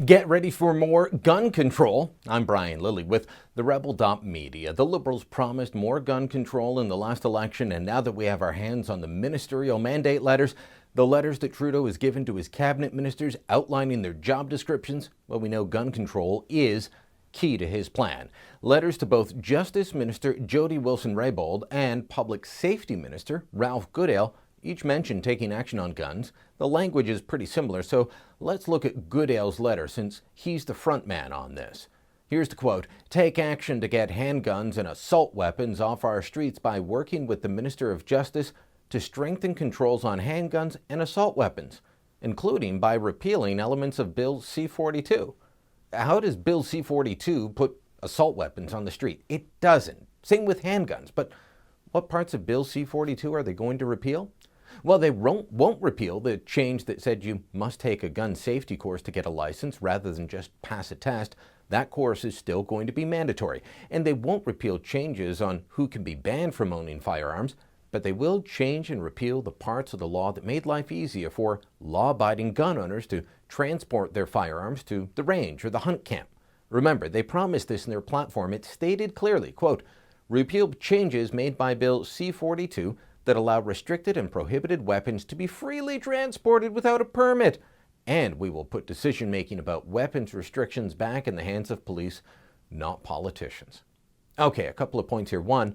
Get ready for more gun control. I'm Brian Lilley with TheRebel.Media. The Liberals promised more gun control in the last election, and now that we have our hands on the ministerial mandate letters, the letters that Trudeau has given to his cabinet ministers outlining their job descriptions, well, we know gun control is key to his plan. Letters to both Justice Minister Jody Raybould and Public Safety Minister Ralph Goodale each mention taking action on guns. The language is pretty similar, so let's look at Goodale's letter since he's the front man on this. Here's the quote: "Take action to get handguns and assault weapons off our streets by working with the Minister of Justice to strengthen controls on handguns and assault weapons, including by repealing elements of Bill C-42. How does Bill C-42 put assault weapons on the street? It doesn't. Same with handguns. But what parts of Bill C-42 are they going to repeal? Well, they won't repeal the change that said you must take a gun safety course to get a license rather than just pass a test. That course is still going to be mandatory. And they won't repeal changes on who can be banned from owning firearms, but they will change and repeal the parts of the law that made life easier for law-abiding gun owners to transport their firearms to the range or the hunt camp. Remember, they promised this in their platform. It stated clearly, quote, repeal changes made by Bill C-42 that allow restricted and prohibited weapons to be freely transported without a permit. And we will put decision-making about weapons restrictions back in the hands of police, not politicians." Okay, a couple of points here. One,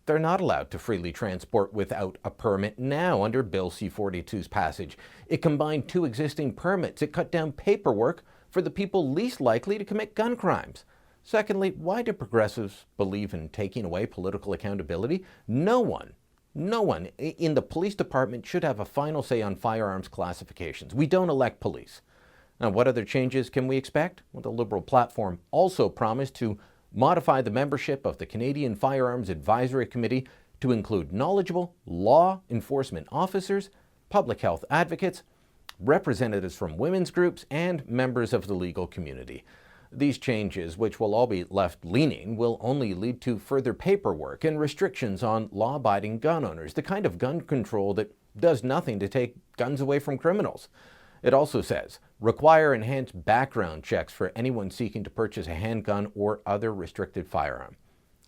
they're not allowed to freely transport without a permit now under Bill C-42's passage. It combined two existing permits. It cut down paperwork for the people least likely to commit gun crimes. Secondly, why do progressives believe in taking away political accountability? No one in the police department should have a final say on firearms classifications. We don't elect police. Now, what other changes can we expect? Well, the Liberal platform also promised to modify the membership of the Canadian Firearms Advisory Committee to include knowledgeable law enforcement officers, public health advocates, representatives from women's groups, and members of the legal community. These changes, which will all be left-leaning, will only lead to further paperwork and restrictions on law-abiding gun owners, the kind of gun control that does nothing to take guns away from criminals. It also says, require enhanced background checks for anyone seeking to purchase a handgun or other restricted firearm.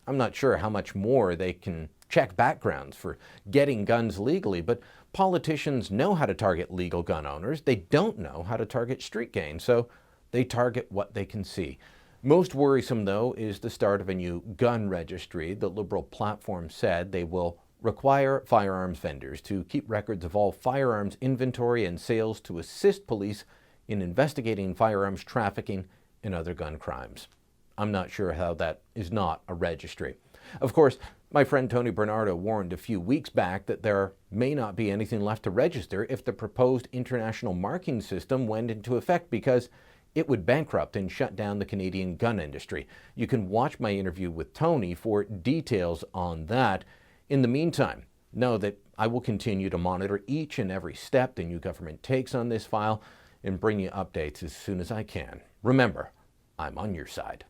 I'm not sure how much more they can check backgrounds for getting guns legally, but politicians know how to target legal gun owners. They don't know how to target street gangs, so they target what they can see. Most worrisome, though, is the start of a new gun registry. The Liberal platform said they will require firearms vendors to keep records of all firearms inventory and sales to assist police in investigating firearms trafficking and other gun crimes. I'm not sure how that is not a registry. Of course, my friend Tony Bernardo warned a few weeks back that there may not be anything left to register if the proposed international marking system went into effect because it would bankrupt and shut down the Canadian gun industry. You can watch my interview with Tony for details on that. In the meantime, know that I will continue to monitor each and every step the new government takes on this file and bring you updates as soon as I can. Remember, I'm on your side.